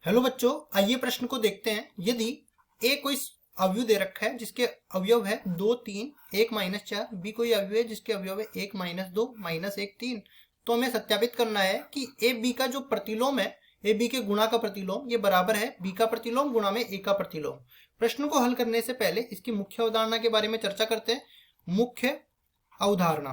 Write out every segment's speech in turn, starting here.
Hello बच्चों, आइए प्रश्न को देखते हैं। यदि ए कोई अवयव दे रखा है जिसके अवयव है 2, 3, 1 माइनस 4, बी कोई अवयव है जिसके अवयव है 1 माइनस 2 माइनस 1, 3, तो हमें सत्यापित करना है कि ए बी का जो प्रतिलोम है, ए बी के गुणा का प्रतिलोम ये बराबर है बी का प्रतिलोम गुणा में ए का प्रतिलोम। प्रश्न को हल करने से पहले इसकी मुख्य अवधारणा के बारे में चर्चा करते हैं। मुख्य अवधारणा,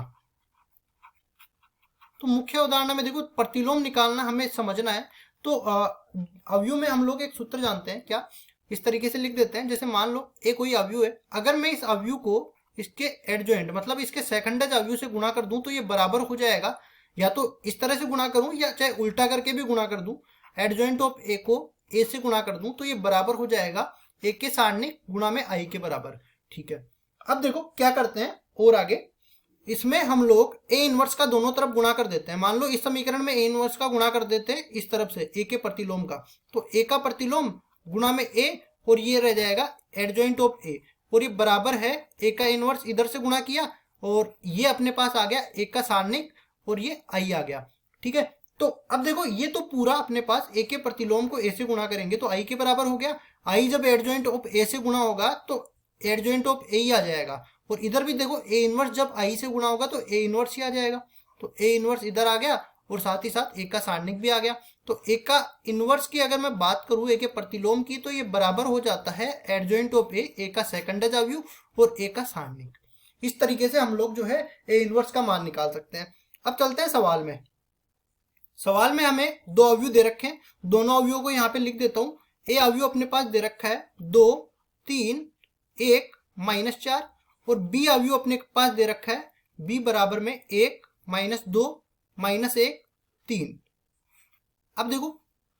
तो मुख्य अवधारणा में देखो, प्रतिलोम निकालना हमें समझना है। तो अवयव में हम लोग एक सूत्र जानते हैं, क्या इस तरीके से लिख देते हैं। जैसे मान लो एक कोई अवयव है, अगर मैं इस अवयव को इसके एडजॉइंट मतलब इसके सेकंडज अवयव से गुणा कर दूं तो ये बराबर हो जाएगा। या तो इस तरह से गुणा करूं या चाहे उल्टा करके भी गुणा कर दूं, एडजॉइंट ऑफ ए को ए से गुणा कर दूं तो ये बराबर हो जाएगा ए के सारणिक गुणा में आई के बराबर। ठीक है, अब देखो क्या करते हैं और आगे इसमें हम लोग ए इनवर्स का दोनों तरफ गुणा कर देते हैं। मान लो इस समीकरण में ए इनवर्स का गुणा कर देते हैं इस तरफ से ए के प्रतिलोम का, तो ए का प्रतिलोम गुणा में ए और ये रह जाएगा एडजॉइंट ऑफ ए, और ये बराबर है ए का इनवर्स इधर से गुणा किया और ये अपने पास आ गया ए का सारणिक और ये आई आ गया। ठीक है, तो अब देखो ये तो पूरा अपने पास ए के प्रतिलोम को ए से गुणा करेंगे तो आई के बराबर हो गया। आई जब एडजॉइंट ऑफ ए से गुणा होगा तो एडजॉइंट ऑफ ए ही आ जाएगा, और इधर भी देखो ए इनवर्स जब आई से गुणा होगा तो ए इनवर्स ही आ जाएगा। तो ए इनवर्स इधर आ गया और साथ ही साथ ए का सारणिक भी आ गया। तो ए का इनवर्स की अगर मैं बात करूं ए के प्रतिलोम की, तो ये बराबर हो जाता है एडजॉइंट ऑफ ए का सेकंडज अवयव और ए का सारणिक। इस तरीके से हम लोग जो है ए इनवर्स का मान निकाल सकते हैं। अब चलते हैं सवाल में। सवाल में हमें दो अवयव दे रखे हैं, दोनों अवयवों को यहाँ पे लिख देता हूं। ए अवयव अपने पास दे रखा है 2, 3, 1 माइनस 4, और बी अवयव अपने पास दे रखा है बी बराबर में 1 माइनस 2 माइनस 1, 3। अब देखो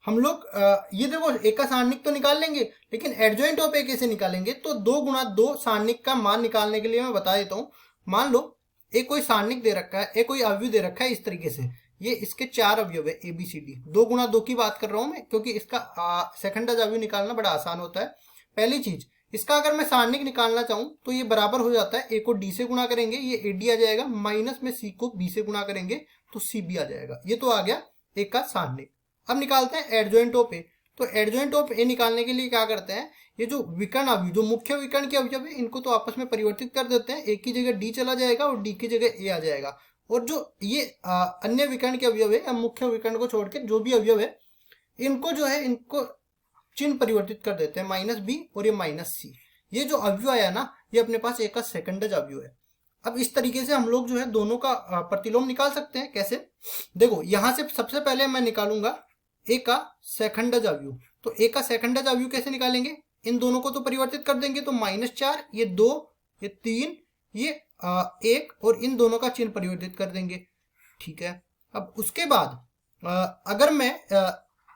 हम लोग ये देखो ए का सारणिक तो निकाल लेंगे, लेकिन एडजॉइंट ऑफ ए कैसे निकालेंगे? तो 2 गुणा 2 सारणिक का मान निकालने के लिए मैं बता देता हूँ। मान लो ए कोई सारणिक दे रखा है, ए कोई अवयव दे रखा है इस तरीके से, ये इसके 4 अवयव है ए बी सी डी। 2 गुणा 2 की बात कर रहा हूं मैं, क्योंकि इसका सेकंडज अवयव निकालना बड़ा आसान होता है। पहली चीज, इसका अगर मैं सारणिक निकालना चाहूं तो ये बराबर हो जाता है, ए को डी से गुणा करेंगे ये ए डी आ जाएगा, माइनस में सी को बी से गुणा करेंगे तो सी बी आ जाएगा। ये तो आ गया ए का सारणिक। अब निकालते हैं एडजॉइंट ऑफ ए। तो एडजॉइंट ऑफ ए निकालने के लिए क्या करते हैं, ये जो विकर्ण अवयव, जो मुख्य विकर्ण के अवयव है, इनको तो आपस में परिवर्तित कर देते हैं। ए की जगह डी चला जाएगा और डी की जगह ए आ जाएगा, और जो ये अन्य विकर्ण के अवयव है या मुख्य विकर्ण को छोड़ के जो भी अवयव है, इनको जो है इनको चिन्ह परिवर्तित कर देते हैं, माइनस बी और ये माइनस सी। ये जो अवयव आया ना, ये अपने पास ए का सेकंडज अवयव है। अब इस तरीके से हम लोग जो है दोनों का प्रतिलोम निकाल सकते हैं। कैसे? देखो यहां से सबसे पहले मैं निकालूंगा ए का सेकंडज अवयव। तो ए का सेकंडज अवयव कैसे निकालेंगे? इन दोनों को तो परिवर्तित कर देंगे, तो -4, ये 2, ये 3, ये 1, और इन दोनों का चिन्ह परिवर्तित कर देंगे। ठीक है, अब उसके बाद अगर मैं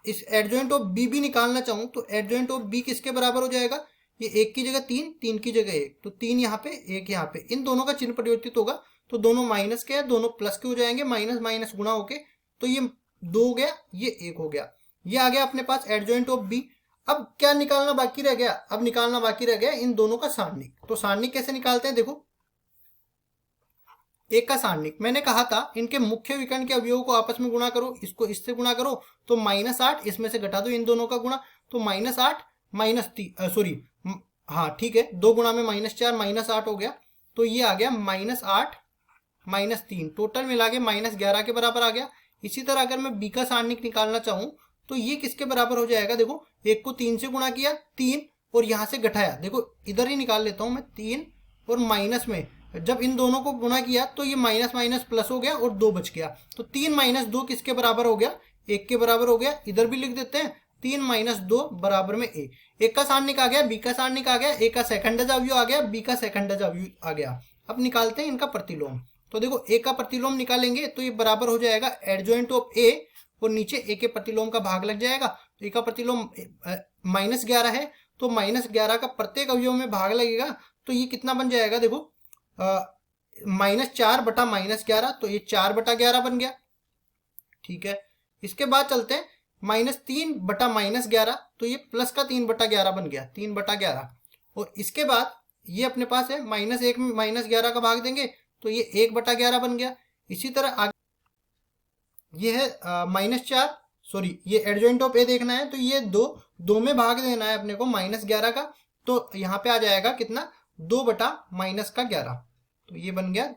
इस एडजॉइंट ऑफ बी भी निकालना चाहूं तो एडजॉइंट ऑफ बी किसके बराबर हो जाएगा? ये 1 की जगह 3, 3 की जगह 1, तो 3 यहाँ पे 1 यहाँ पे, इन दोनों का चिन्ह परिवर्तित होगा तो दोनों माइनस के हैं, दोनों प्लस के हो जाएंगे, माइनस माइनस गुणा होके, तो ये 2 हो गया, ये 1 हो गया। ये आ गया अपने पास एडजॉइंट ऑफ बी। अब क्या निकालना बाकी रह गया? अब निकालना बाकी रह गया इन दोनों का सारणिक। तो सारणिक कैसे निकालते हैं? देखो एक का सारणिक मैंने कहा था, इनके मुख्य विकर्ण के अवयवों को आपस में गुणा करो, इसको इससे गुणा करो तो -8, इसमें से घटा दो इन दोनों का गुणा, तो -8 -3, सॉरी हाँ ठीक है, 2 गुणा में -4 -8 हो गया, तो ये आ गया -8 -3, टोटल मिला के -11 के बराबर आ गया। इसी तरह अगर मैं बी का सारणिक निकालना चाहूं तो ये किसके बराबर हो जाएगा? देखो 1 को 3 से गुणा किया 3, और यहां से घटाया, देखो इधर ही निकाल लेता हूं मैं 3, और माइनस में जब इन दोनों को गुणा किया तो ये माइनस माइनस प्लस हो गया और 2 बच गया, तो 3 - 2 किसके बराबर हो गया? 1 के बराबर हो गया। इधर भी लिख देते हैं 3 - 2 बराबर में ए। एक का सारणिक आ गया, बी का सारणिक आ गया, ए का सेकंडज अवयव आ गया, बी का सेकंडज अवयव आ गया। अब निकालते हैं इनका प्रतिलोम। तो देखो ए का प्रतिलोम निकालेंगे तो ये बराबर हो जाएगा एडजॉइंट ऑफ ए, और नीचे ए के प्रतिलोम का भाग लग जाएगा। तो ए का प्रतिलोम -11 है, तो -11 का प्रत्येक अवयव में भाग लगेगा, तो ये कितना बन जाएगा? देखो -4 बटा -11, तो ये 4 बटा 11 बन गया। ठीक है, इसके बाद चलते हैं -3 बटा -11, तो ये प्लस का 3 बटा 11 बन गया, 3 बटा 11, और इसके बाद ये अपने पास है -1 में -11 का भाग देंगे तो ये 1 बटा 11 बन गया। इसी तरह आगे ये है -4, सॉरी ये एडजॉइंट ऑफ ए देखना है, तो ये दो में भाग देना है अपने को -11 का, तो यहाँ पे आ जाएगा कितना 2/-11, तो ये बन गया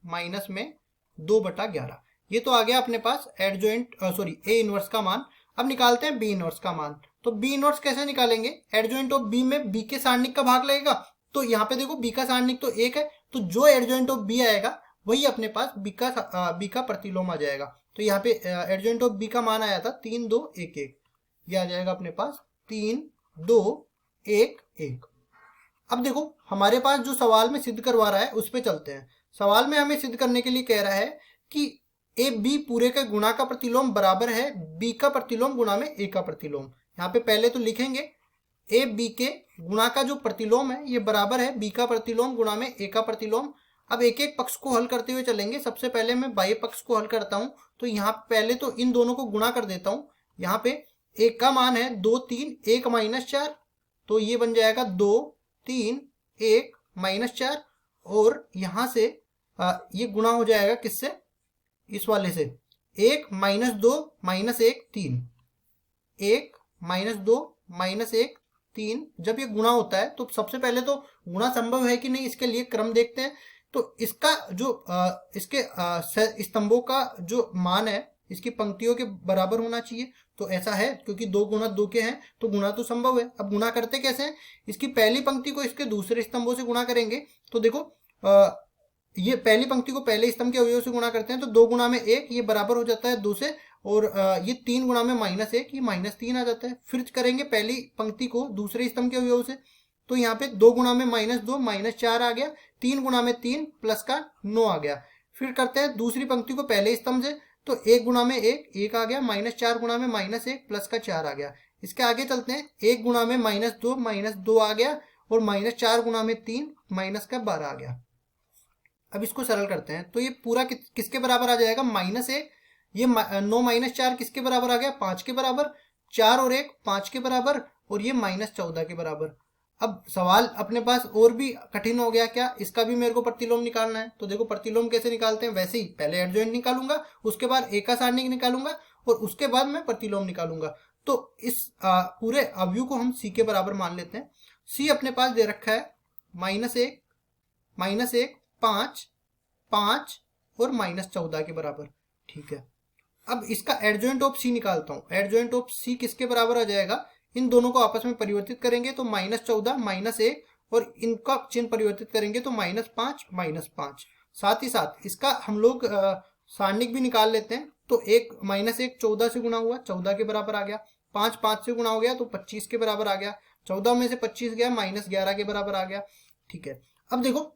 माइनस में 2/11। ये तो आ गया अपने पास एडजॉइंट सॉरी ए इनवर्स का मान। अब निकालते हैं बी इनवर्स का मान। तो बी इनवर्स कैसे निकालेंगे, एडजॉइंट ऑफ बी में बी के सारणिक का भाग लगेगा, तो यहाँ पे देखो बी का सारणिक तो 1 है, तो जो एडजॉइंट ऑफ बी आएगा वही अपने पास बी का प्रतिलोम आ जाएगा। तो यहाँ पे एडजॉइंट ऑफ बी का मान आया था 3 2 1 1, ये आ जाएगा अपने पास 3 2 1 1। अब देखो हमारे पास जो सवाल में सिद्ध करवा रहा है उस पर चलते हैं। सवाल में हमें सिद्ध करने के लिए कह रहा है कि ए बी पूरे के गुणा का प्रतिलोम बराबर है बी का प्रतिलोम गुणा में ए का प्रतिलोम। यहाँ पे पहले तो लिखेंगे ए बी के गुणा का जो प्रतिलोम है ये बराबर है बी का प्रतिलोम गुणा में ए का प्रतिलोम। अब एक एक पक्ष को हल करते हुए चलेंगे। सबसे पहले मैं बाह्य पक्ष को हल करता हूँ, तो यहाँ पहले तो इन दोनों को गुणा कर देता हूँ। यहाँ पे एक का मान है 2 3 1 -4, तो ये बन जाएगा 2 3 1 -4, और यहाँ से ये गुणा हो जाएगा किससे, इस वाले से 1 -2 -1 3, 1 -2 -1 3। जब ये गुणा होता है तो सबसे पहले तो गुणा संभव है कि नहीं इसके लिए क्रम देखते हैं। तो इसका जो इसके स्तंभों का जो मान है इसकी पंक्तियों के बराबर होना चाहिए, तो ऐसा है क्योंकि 2 गुणा 2 के हैं तो गुणा तो संभव है। अब गुणा करते कैसे हैं, इसकी पहली पंक्ति को इसके दूसरे स्तंभों से गुणा करेंगे। तो देखो ये पहली पंक्ति को पहले स्तंभ के अवयव से गुणा करते हैं, तो 2 गुणा में 1 ये बराबर हो जाता है 2 से, और ये 3 गुणा में -1 ये -3 आ जाता है। फिर करेंगे पहली पंक्ति को दूसरे स्तंभ के अवयव से, तो यहाँ पे 2 गुणा में -2 -4 आ गया, 3 गुणा में 3 प्लस का 9 आ गया। फिर करते हैं दूसरी पंक्ति को पहले स्तंभ से, तो 1 गुणा में 1 आ गया, -4 गुणा में -1 प्लस का 4 आ गया। इसके आगे चलते हैं, 1 गुणा में -2 आ गया, और -4 गुणा में 3 माइनस का 12 आ गया। अब इसको सरल करते हैं, तो ये पूरा किसके बराबर आ जाएगा, -1। ये 9 -4 किसके बराबर आ गया, 5 के बराबर, 4 और 1 5 के बराबर, और ये -14 के बराबर। अब सवाल अपने पास और भी कठिन हो गया क्या, इसका भी मेरे को प्रतिलोम निकालना है। तो देखो प्रतिलोम कैसे निकालते हैं, वैसे ही पहले एडजॉइंट निकालूंगा, उसके बाद ए का सारणिक निकालूंगा, और उसके बाद मैं प्रतिलोम निकालूंगा। तो इस पूरे अवयव को हम सी के बराबर मान लेते हैं। सी अपने पास दे रखा है -1 5 5 और -14 के बराबर, ठीक है। अब इसका एडजॉइंट ऑफ सी निकालता हूं। एडजॉइंट ऑफ सी किसके बराबर आ जाएगा, इन दोनों को आपस में परिवर्तित करेंगे तो -14 -1, और इनका चिन्ह परिवर्तित करेंगे तो -5 -5। साथ ही साथ इसका हम लोग सारणिक भी निकाल लेते हैं। तो -1 14 से गुणा हुआ 14 के बराबर आ गया, 5 5 से गुणा हो गया तो 25 के बराबर आ गया, 14 में से 25 गया -11 के बराबर आ गया, ठीक है। अब देखो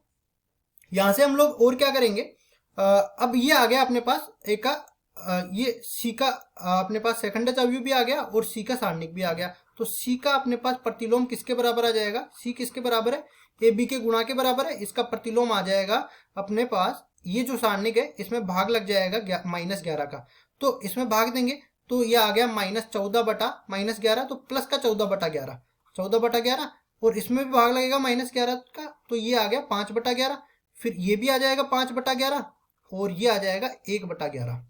यहां से हम लोग और क्या करेंगे, अब ये आ गया अपने पास ए का ये सी का अपने पास सेकंड अवयव भी आ गया और सी का सारणिक भी आ गया। तो सी का अपने पास प्रतिलोम किसके बराबर आ जाएगा, सी किसके बराबर है, ए बी के गुणा के बराबर है। इसका प्रतिलोम आ जाएगा अपने पास, ये जो सारणिक है इसमें भाग लग जाएगा -11 का, तो इसमें भाग देंगे तो ये आ गया -14/-11, तो प्लस का 14/11 14/11, और इसमें भी भाग लगेगा -11 का, तो ये आ गया 5/11। फिर ये भी आ जाएगा 5/11, और ये आ जाएगा 1/11,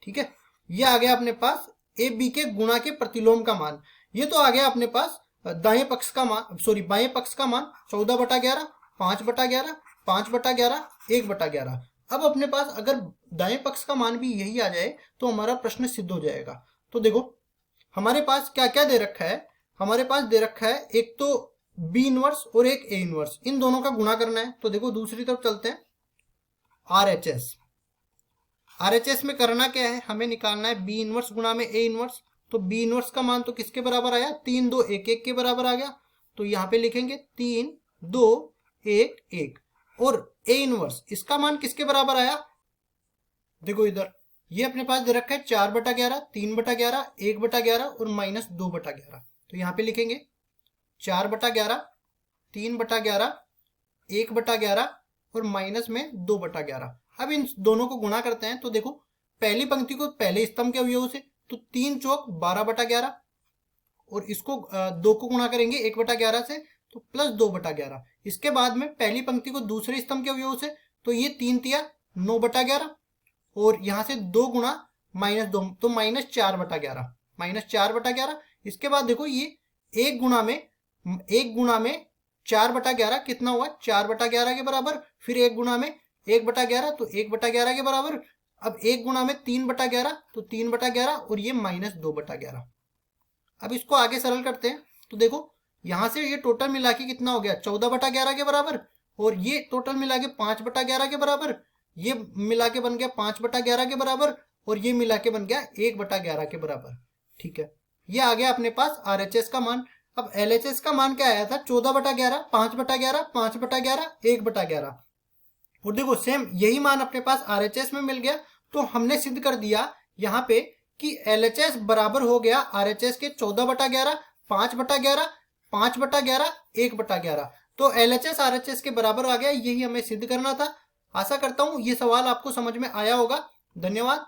ठीक है। ये आ गया अपने पास ए बी के गुणा के प्रतिलोम का मान। ये तो आ गया अपने पास दाएं पक्ष का मान, सॉरी बाएं पक्ष का मान 14/11 5/11 5/11 1/11। अब अपने पास अगर दाएं पक्ष का मान भी यही आ जाए तो हमारा प्रश्न सिद्ध हो जाएगा। तो देखो हमारे पास क्या क्या दे रखा है, हमारे पास दे रखा है एक तो बी इनवर्स और एक ए इनवर्स, इन दोनों का गुणा करना है। तो देखो दूसरी तरफ चलते हैं, आरएचएस में करना क्या है, हमें निकालना है बी इनवर्स गुणा में ए इनवर्स। तो बी इनवर्स का मान तो किसके बराबर आया, 3 2 1 1 के बराबर आ गया, तो यहाँ पे लिखेंगे 3 2 1 1। और ए इनवर्स इसका मान किसके बराबर आया, देखो इधर ये अपने पास दे रखा है 4/11 3/11 1/11 और -2/11। तो यहाँ पे लिखेंगे 4/11 3/11 1/11 और माइनस में 2/11। अब इन दोनों को गुणा करते हैं, तो देखो पहली पंक्ति को पहले स्तंभ के अवयव से, तो 3 चौक 12/11, और इसको 2 को गुणा करेंगे 1/11 से, तो प्लस 2/11। इसके बाद में पहली पंक्ति को दूसरे स्तंभ के अवयव से, तो ये 3 तिया 9/11, और यहाँ से 2 गुणा -2, तो -4/11, -4/11। इसके बाद देखो ये 1 गुणा में 4/11 कितना हुआ, 4/11 के बराबर। फिर 1 गुणा में 1/11, तो 1/11 के बराबर। अब 1 गुणा में 3/11, तो 3/11, और ये -2/11। अब इसको आगे सरल करते हैं, तो देखो यहां से ये टोटल मिला के कितना हो गया, 14/11 के बराबर। और ये टोटल मिला के 5/11 के बराबर। ये मिला के बन गया 5/11 के बराबर, और ये मिला के बन गया 1/11 के बराबर। ठीक है, ये आ गया अपने पास RHS का मान। अब LHS का मान क्या आया था, 14/11, 5/11, 5/11, 1/11। और देखो सेम यही मान अपने पास RHS में मिल गया। तो हमने सिद्ध कर दिया यहाँ पे कि LHS बराबर हो गया RHS के 14/11, 5/11, 5/11, 1/11। तो LHS RHS के बराबर आ गया, यही हमें सिद्ध करना था। आशा करता हूं ये सवाल आपको समझ में आया होगा। धन्यवाद।